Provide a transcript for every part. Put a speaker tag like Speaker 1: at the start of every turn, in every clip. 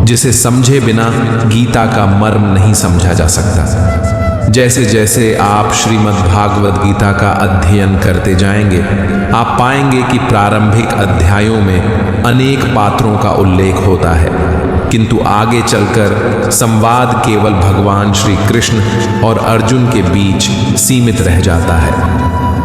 Speaker 1: जिसे समझे बिना गीता का मर्म नहीं समझा जा सकता। जैसे जैसे आप श्रीमद् भागवत गीता का अध्ययन करते जाएंगे, आप पाएंगे कि प्रारंभिक अध्यायों में अनेक पात्रों का उल्लेख होता है, किंतु आगे चलकर संवाद केवल भगवान श्री कृष्ण और अर्जुन के बीच सीमित रह जाता है।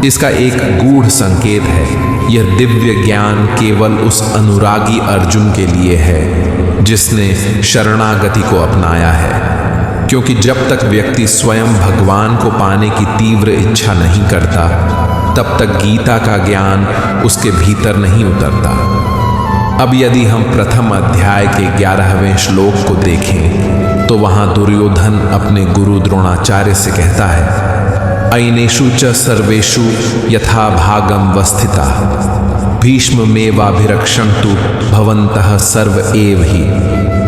Speaker 1: इसका एक गूढ़ संकेत है, यह दिव्य ज्ञान केवल उस अनुरागी अर्जुन के लिए है जिसने शरणागति को अपनाया है, क्योंकि जब तक व्यक्ति स्वयं भगवान को पाने की तीव्र इच्छा नहीं करता, तब तक गीता का ज्ञान उसके भीतर नहीं उतरता। अब यदि हम प्रथम अध्याय के 11वें श्लोक को देखें तो वहां दुर्योधन अपने गुरु द्रोणाचार्य से कहता है, अयनेषु च सर्वेषु यथा भागम वस्थिता भीष्ममेवाभिरक्षन्तु भवन्तः सर्व एव ही।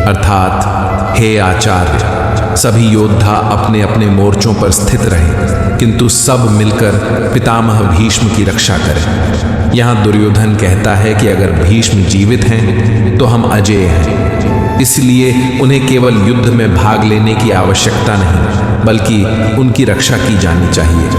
Speaker 1: अर्थात हे आचार्य, सभी योद्धा अपने अपने मोर्चों पर स्थित रहे, किंतु सब मिलकर पितामह भीष्म की रक्षा करें। यहाँ दुर्योधन कहता है कि अगर भीष्म जीवित हैं तो हम अजेय हैं, इसलिए उन्हें केवल युद्ध में भाग लेने की आवश्यकता नहीं, बल्कि उनकी रक्षा की जानी चाहिए।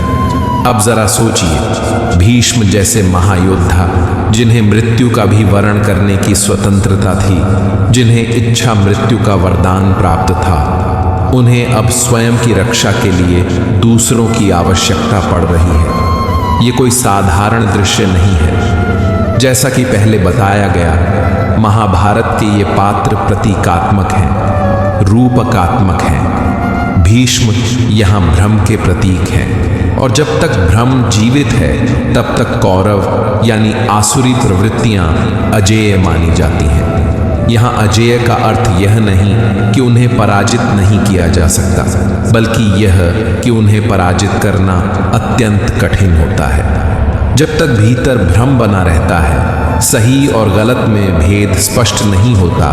Speaker 1: अब जरा सोचिए, भीष्म जैसे महायोद्धा जिन्हें मृत्यु का भी वर्ण करने की स्वतंत्रता थी, जिन्हें इच्छा मृत्यु का वरदान प्राप्त था, उन्हें अब स्वयं की रक्षा के लिए दूसरों की आवश्यकता पड़ रही है। ये कोई साधारण दृश्य नहीं है। जैसा कि पहले बताया गया, महाभारत के ये पात्र प्रतीकात्मक हैं, रूपकात्मक हैं। भीष्म यहाँ भ्रम के प्रतीक हैं, और जब तक भ्रम जीवित है तब तक कौरव यानी आसुरी प्रवृत्तियां अजेय मानी जाती हैं। यहाँ अजेय का अर्थ यह नहीं कि उन्हें पराजित नहीं किया जा सकता, बल्कि यह कि उन्हें पराजित करना अत्यंत कठिन होता है। जब तक भीतर भ्रम बना रहता है, सही और गलत में भेद स्पष्ट नहीं होता,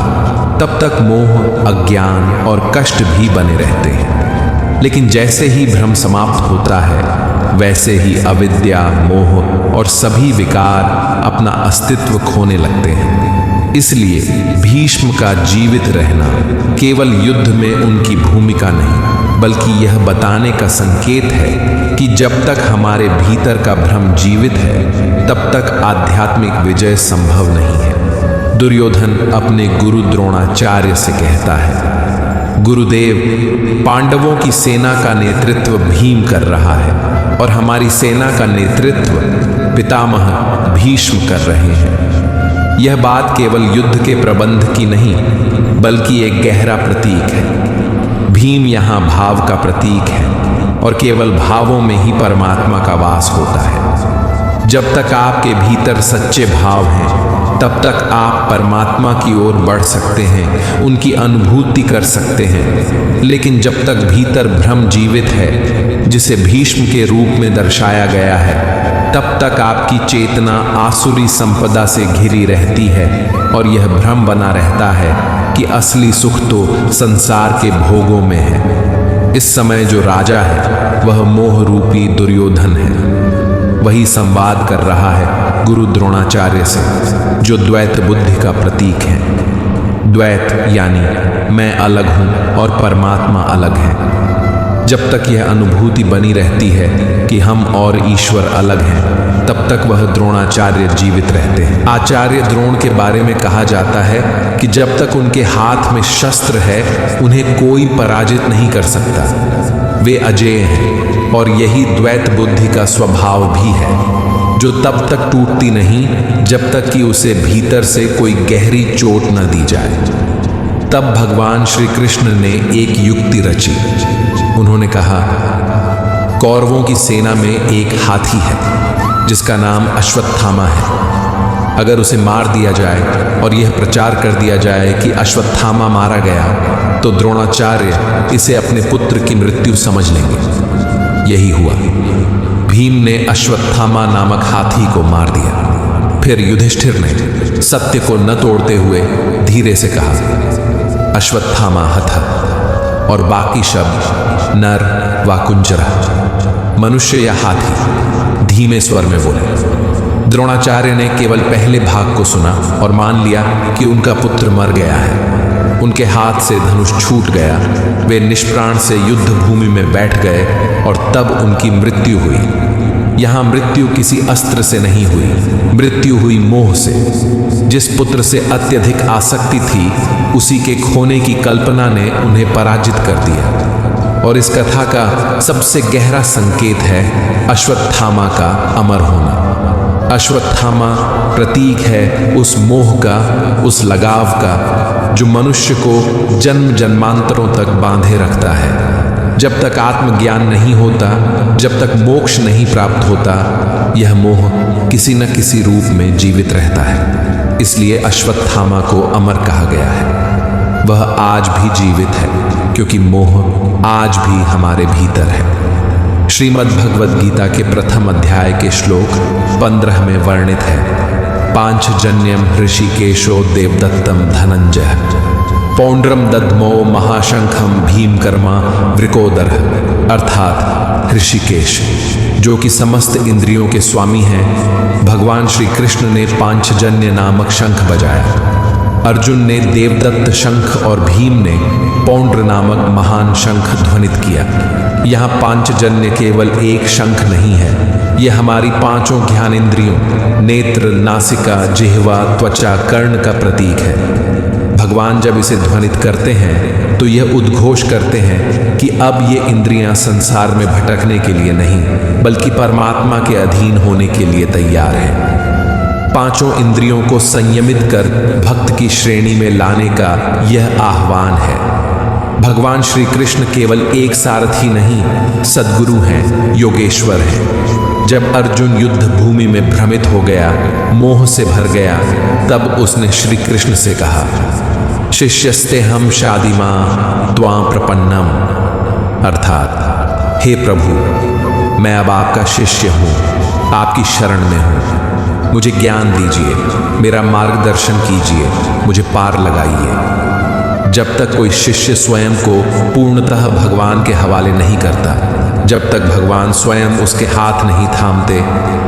Speaker 1: तब तक मोह, अज्ञान और कष्ट भी बने रहते हैं। लेकिन जैसे ही भ्रम समाप्त होता है, वैसे ही अविद्या, मोह और सभी विकार अपना अस्तित्व खोने लगते हैं। इसलिए भीष्म का जीवित रहना केवल युद्ध में उनकी भूमिका नहीं, बल्कि यह बताने का संकेत है कि जब तक हमारे भीतर का भ्रम जीवित है, तब तक आध्यात्मिक विजय संभव नहीं है। दुर्योधन अपने गुरु द्रोणाचार्य से कहता है, गुरुदेव, पांडवों की सेना का नेतृत्व भीम कर रहा है और हमारी सेना का नेतृत्व पितामह भीष्म कर रहे हैं। यह बात केवल युद्ध के प्रबंध की नहीं, बल्कि एक गहरा प्रतीक है। भीम यहाँ भाव का प्रतीक है, और केवल भावों में ही परमात्मा का वास होता है। जब तक आपके भीतर सच्चे भाव हैं, तब तक आप परमात्मा की ओर बढ़ सकते हैं, उनकी अनुभूति कर सकते हैं। लेकिन जब तक भीतर भ्रम जीवित है, जिसे भीष्म के रूप में दर्शाया गया है, तब तक आपकी चेतना आसुरी संपदा से घिरी रहती है, और यह भ्रम बना रहता है कि असली सुख तो संसार के भोगों में है। इस समय जो राजा है वह मोह रूपी दुर्योधन है। वही संवाद कर रहा है गुरु द्रोणाचार्य से, जो द्वैत बुद्धि का प्रतीक है। द्वैत यानी मैं अलग हूं और परमात्मा अलग है। जब तक यह अनुभूति बनी रहती है कि हम और ईश्वर अलग हैं, तब तक वह द्रोणाचार्य जीवित रहते हैं। आचार्य द्रोण के बारे में कहा जाता है कि जब तक उनके हाथ में शस्त्र है, उन्हें कोई पराजित नहीं कर सकता। वे अजेय हैं, और यही द्वैत बुद्धि का स्वभाव भी है, जो तब तक टूटती नहीं जब तक कि उसे भीतर से कोई गहरी चोट न दी जाए। तब भगवान श्री कृष्ण ने एक युक्ति रची। उन्होंने कहा, कौरवों की सेना में एक हाथी है जिसका नाम अश्वत्थामा है। अगर उसे मार दिया जाए और यह प्रचार कर दिया जाए कि अश्वत्थामा मारा गया, तो द्रोणाचार्य इसे अपने पुत्र की मृत्यु समझ लेंगे। यही हुआ। भीम ने अश्वत्थामा नामक हाथी को मार दिया। फिर युधिष्ठिर ने सत्य को न तोड़ते हुए धीरे से कहा, अश्वत्थामा हथ, और बाकी शब्द नर व कुंजरा, मनुष्य या हाथी, धीमे स्वर में बोले। द्रोणाचार्य ने केवल पहले भाग को सुना और मान लिया कि उनका पुत्र मर गया है। उनके हाथ से धनुष छूट गया। वे निष्प्राण से युद्ध भूमि में बैठ गए और तब उनकी मृत्यु हुई। यहाँ मृत्यु किसी अस्त्र से नहीं हुई, मृत्यु हुई मोह से। जिस पुत्र से अत्यधिक आसक्ति थी, उसी के खोने की कल्पना ने उन्हें पराजित कर दिया। और इस कथा का सबसे गहरा संकेत है अश्वत्थामा का अमर होना। अश्वत्थामा प्रतीक है उस मोह का, उस लगाव का जो मनुष्य को जन्म जन्मांतरों तक बांधे रखता है। जब तक आत्मज्ञान नहीं होता, जब तक मोक्ष नहीं प्राप्त होता, यह मोह किसी न किसी रूप में जीवित रहता है। इसलिए अश्वत्थामा को अमर कहा गया है। वह आज भी जीवित है क्योंकि मोह आज भी हमारे भीतर है। श्रीमद् भगवद गीता के प्रथम अध्याय के श्लोक 15 में वर्णित है, पांचजन्यम ऋषिकेशो देवदत्तम धनंजय पौंड्रम दद्मो महाशंखम भीमकर्मा वृकोदर, अर्थात ऋषिकेश जो कि समस्त इंद्रियों के स्वामी हैं। भगवान श्री कृष्ण ने पांचजन्य नामक शंख बजाया। अर्जुन ने देवदत्त शंख और भीम ने पौंड्र नामक महान शंख ध्वनित किया। यहाँ पांचजन्य केवल एक शंख नहीं है, यह हमारी पांचों ज्ञानेंद्रियों नेत्र, नासिका, जिह्वा, त्वचा, कर्ण का प्रतीक है। भगवान जब इसे ध्वनित करते हैं तो यह उद्घोष करते हैं कि अब ये इंद्रियां संसार में भटकने के लिए नहीं, बल्कि परमात्मा के अधीन होने के लिए तैयार हैं। पांचों इंद्रियों को संयमित कर भक्त की श्रेणी में लाने का यह आह्वान है। भगवान श्री कृष्ण केवल एक सारथी नहीं, सद्गुरु हैं, योगेश्वर हैं। जब अर्जुन युद्ध भूमि में भ्रमित हो गया, मोह से भर गया, तब उसने श्री कृष्ण से कहा, शिष्यस्ते हम शादिमा त्वां प्रपन्नम, अर्थात हे प्रभु, मैं अब आपका शिष्य हूँ, आपकी शरण में हूँ। मुझे ज्ञान दीजिए, मेरा मार्गदर्शन कीजिए, मुझे पार लगाइए। जब तक कोई शिष्य स्वयं को पूर्णतः भगवान के हवाले नहीं करता, जब तक भगवान स्वयं उसके हाथ नहीं थामते,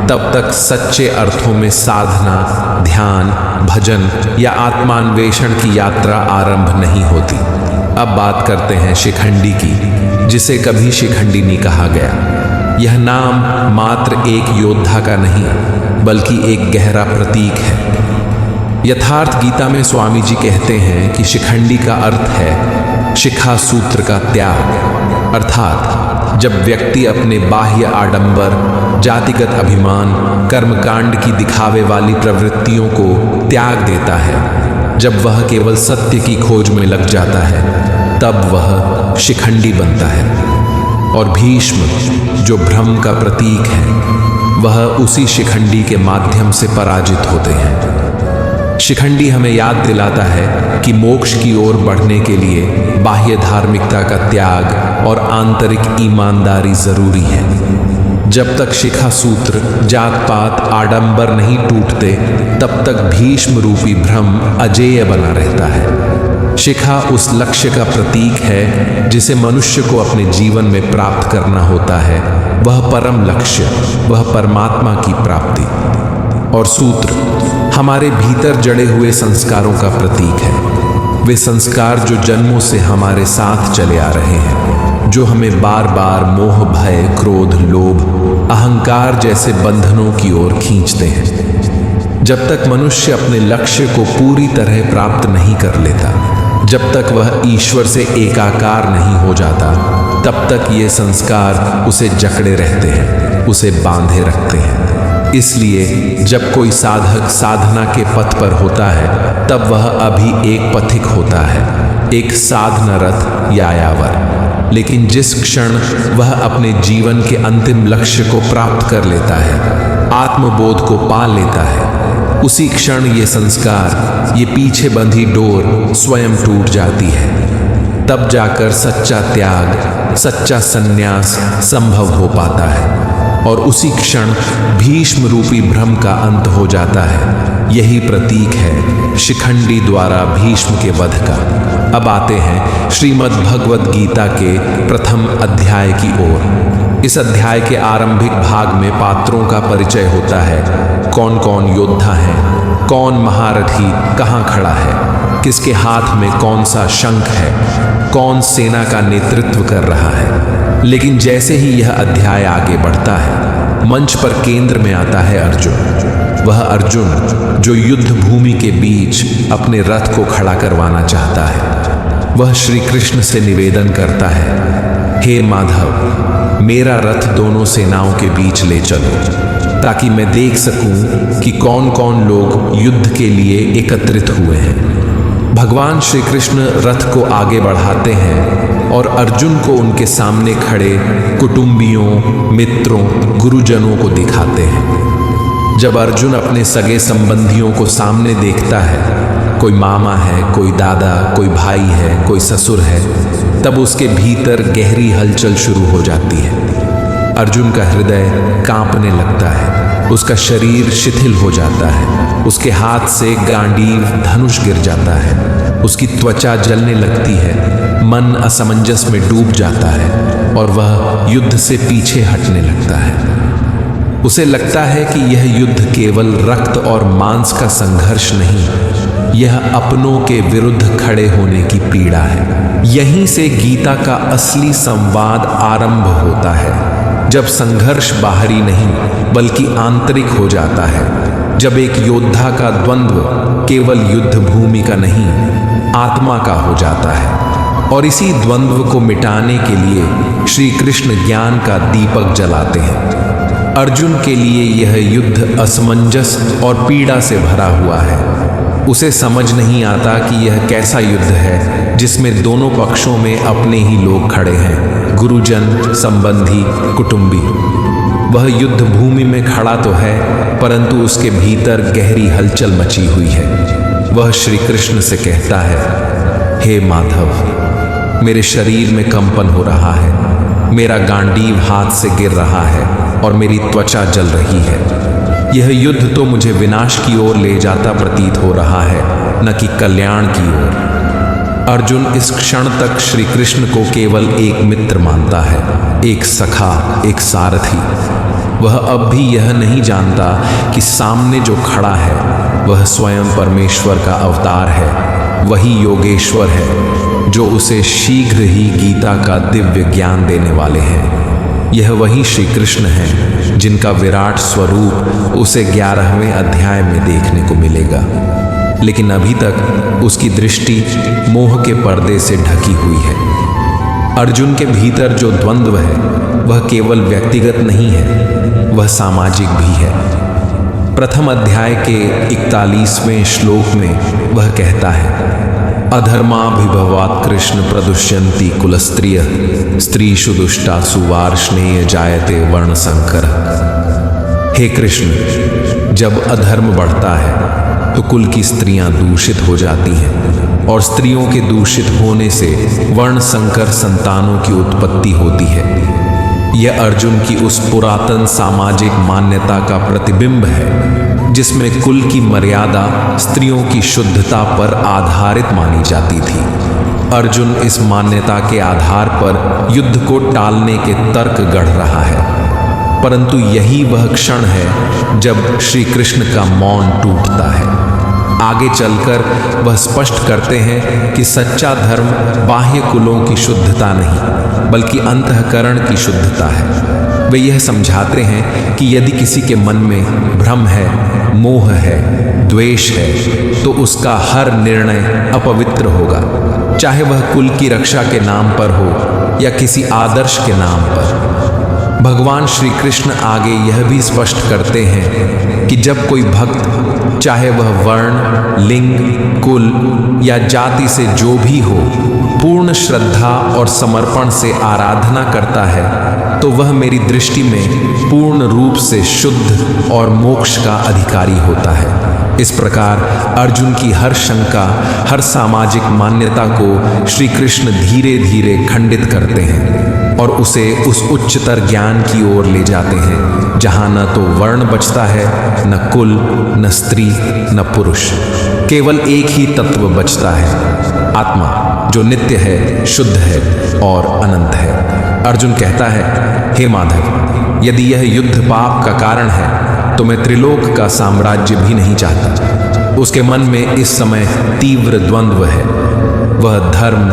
Speaker 1: तब तक सच्चे अर्थों में साधना, ध्यान, भजन या आत्मान्वेषण की यात्रा आरंभ नहीं होती। अब बात करते हैं शिखंडी की, जिसे कभी शिखंडिनी कहा गया। यह नाम मात्र एक योद्धा का नहीं, बल्कि एक गहरा प्रतीक है। यथार्थ गीता में स्वामी जी कहते हैं कि शिखंडी का अर्थ है शिखा सूत्र का त्याग, अर्थात जब व्यक्ति अपने बाह्य आडंबर, जातिगत अभिमान, कर्मकांड की दिखावे वाली प्रवृत्तियों को त्याग देता है, जब वह केवल सत्य की खोज में लग जाता है, तब वह शिखंडी बनता है। और भीष्म जो भ्रम का प्रतीक है, वह उसी शिखंडी के माध्यम से पराजित होते हैं। शिखंडी हमें याद दिलाता है कि मोक्ष की ओर बढ़ने के लिए बाह्य धार्मिकता का त्याग और आंतरिक ईमानदारी जरूरी है। जब तक शिखा सूत्र, जात पात, आडंबर नहीं टूटते, तब तक भीष्म रूपी भ्रम अजेय बना रहता है। शिखा उस लक्ष्य का प्रतीक है जिसे मनुष्य को अपने जीवन में प्राप्त करना होता है। वह परम लक्ष्य, वह परमात्मा की प्राप्ति। और सूत्र हमारे भीतर जड़े हुए संस्कारों का प्रतीक है। वे संस्कार जो जन्मों से हमारे साथ चले आ रहे हैं, जो हमें बार बार मोह, भय, क्रोध, लोभ, अहंकार जैसे बंधनों की ओर खींचते हैं। जब तक मनुष्य अपने लक्ष्य को पूरी तरह प्राप्त नहीं कर लेता, जब तक वह ईश्वर से एकाकार नहीं हो जाता, तब तक ये संस्कार उसे जकड़े रहते हैं, उसे बांधे रखते हैं। इसलिए जब कोई साधक साधना के पथ पर होता है, तब वह अभी एक पथिक होता है, एक साधनरत यायावर। लेकिन जिस क्षण वह अपने जीवन के अंतिम लक्ष्य को प्राप्त कर लेता है, आत्मबोध को पा लेता है, उसी क्षण ये संस्कार, ये पीछे बंधी डोर स्वयं टूट जाती है। तब जाकर सच्चा त्याग, सच्चा संन्यास संभव हो पाता है और उसी क्षण भीष्म रूपी भ्रम का अंत हो जाता है। यही प्रतीक है शिखंडी द्वारा भीष्म के वध का। अब आते हैं श्रीमद् भगवद गीता के प्रथम अध्याय की ओर। इस अध्याय के आरंभिक भाग में पात्रों का परिचय होता है। कौन कौन योद्धा हैं, कौन महारथी कहाँ खड़ा है, किसके हाथ में कौन सा शंख है, कौन सेना का नेतृत्व कर रहा है। लेकिन जैसे ही यह अध्याय आगे बढ़ता है, मंच पर केंद्र में आता है अर्जुन। वह अर्जुन जो युद्ध भूमि के बीच अपने रथ को खड़ा करवाना चाहता है। वह श्री कृष्ण से निवेदन करता है, हे माधव, मेरा रथ दोनों सेनाओं के बीच ले चलो, ताकि मैं देख सकूं कि कौन कौन लोग युद्ध के लिए एकत्रित हुए हैं। भगवान श्री कृष्ण रथ को आगे बढ़ाते हैं और अर्जुन को उनके सामने खड़े कुटुंबियों, मित्रों, गुरुजनों को दिखाते हैं। जब अर्जुन अपने सगे संबंधियों को सामने देखता है, कोई मामा है, कोई दादा, कोई भाई है, कोई ससुर है, तब उसके भीतर गहरी हलचल शुरू हो जाती है। अर्जुन का हृदय कांपने लगता है, उसका शरीर शिथिल हो जाता है, उसके हाथ से गांडीव धनुष गिर जाता है, उसकी त्वचा जलने लगती है, मन असमंजस में डूब जाता है और वह युद्ध से पीछे हटने लगता है। उसे लगता है कि यह युद्ध केवल रक्त और मांस का संघर्ष नहीं, यह अपनों के विरुद्ध खड़े होने की पीड़ा है। यहीं से गीता का असली संवाद आरंभ होता है, जब संघर्ष बाहरी नहीं बल्कि आंतरिक हो जाता है, जब एक योद्धा का द्वंद्व केवल युद्ध भूमि का नहीं, आत्मा का हो जाता है। और इसी द्वंद्व को मिटाने के लिए श्री कृष्ण ज्ञान का दीपक जलाते हैं। अर्जुन के लिए यह युद्ध असमंजस और पीड़ा से भरा हुआ है। उसे समझ नहीं आता कि यह कैसा युद्ध है जिसमें दोनों पक्षों में अपने ही लोग खड़े हैं, गुरुजन, संबंधी, कुटुंबी। वह युद्ध भूमि में खड़ा तो है, परंतु उसके भीतर गहरी हलचल मची हुई है। वह श्री कृष्ण से कहता है, हे माधव, मेरे शरीर में कंपन हो रहा है, मेरा गांडीव हाथ से गिर रहा है और मेरी त्वचा जल रही है। यह युद्ध तो मुझे विनाश की ओर ले जाता प्रतीत हो रहा है, न कि कल्याण की ओर। अर्जुन इस क्षण तक श्री कृष्ण को केवल एक मित्र मानता है, एक सखा, एक सारथी। वह अब भी यह नहीं जानता कि सामने जो खड़ा है वह स्वयं परमेश्वर का अवतार है, वही योगेश्वर है जो उसे शीघ्र ही गीता का दिव्य ज्ञान देने वाले हैं। यह वही श्री कृष्ण है जिनका विराट स्वरूप उसे 11वें अध्याय में देखने को मिलेगा। लेकिन अभी तक उसकी दृष्टि मोह के पर्दे से ढकी हुई है। अर्जुन के भीतर जो द्वंद्व है वह केवल व्यक्तिगत नहीं है, वह सामाजिक भी है। प्रथम अध्याय के 41वें श्लोक में वह कहता है, अधर्माभिभवात् कृष्ण प्रदुष्यन्ति कुलस्त्रिय स्त्रीषु दुष्टासु वार्ष्णेय जायते वर्णसंकर। हे कृष्ण, जब अधर्म बढ़ता है तो कुल की स्त्रियां दूषित हो जाती हैं और स्त्रियों के दूषित होने से वर्णसंकर संतानों की उत्पत्ति होती है। यह अर्जुन की उस पुरातन सामाजिक मान्यता का प्रतिबिंब है जिसमें कुल की मर्यादा स्त्रियों की शुद्धता पर आधारित मानी जाती थी। अर्जुन इस मान्यता के आधार पर युद्ध को टालने के तर्क गढ़ रहा है, परंतु यही वह क्षण है जब श्री कृष्ण का मौन टूटता है। आगे चलकर वह स्पष्ट करते हैं कि सच्चा धर्म बाह्य कुलों की शुद्धता नहीं बल्कि अंतःकरण की शुद्धता है। वे यह समझाते हैं कि यदि किसी के मन में भ्रम है, मोह है, द्वेष है, तो उसका हर निर्णय अपवित्र होगा, चाहे वह कुल की रक्षा के नाम पर हो या किसी आदर्श के नाम पर। भगवान श्री कृष्ण आगे यह भी स्पष्ट करते हैं कि जब कोई भक्त, चाहे वह वर्ण, लिंग, कुल या जाति से जो भी हो, पूर्ण श्रद्धा और समर्पण से आराधना करता है तो वह मेरी दृष्टि में पूर्ण रूप से शुद्ध और मोक्ष का अधिकारी होता है। इस प्रकार अर्जुन की हर शंका, हर सामाजिक मान्यता को श्री कृष्ण धीरे धीरे खंडित करते हैं और उसे उस उच्चतर ज्ञान की ओर ले जाते हैं जहां न तो वर्ण बचता है, न कुल, न स्त्री, न पुरुष। केवल एक ही तत्व बचता है, आत्मा, जो नित्य है, शुद्ध है और अनंत है। अर्जुन कहता है, हे माधव, यदि यह युद्ध पाप का कारण है तो मैं त्रिलोक का साम्राज्य भी नहीं चाहता। उसके मन में इस समय तीव्र द्वंद्व है। वह धर्म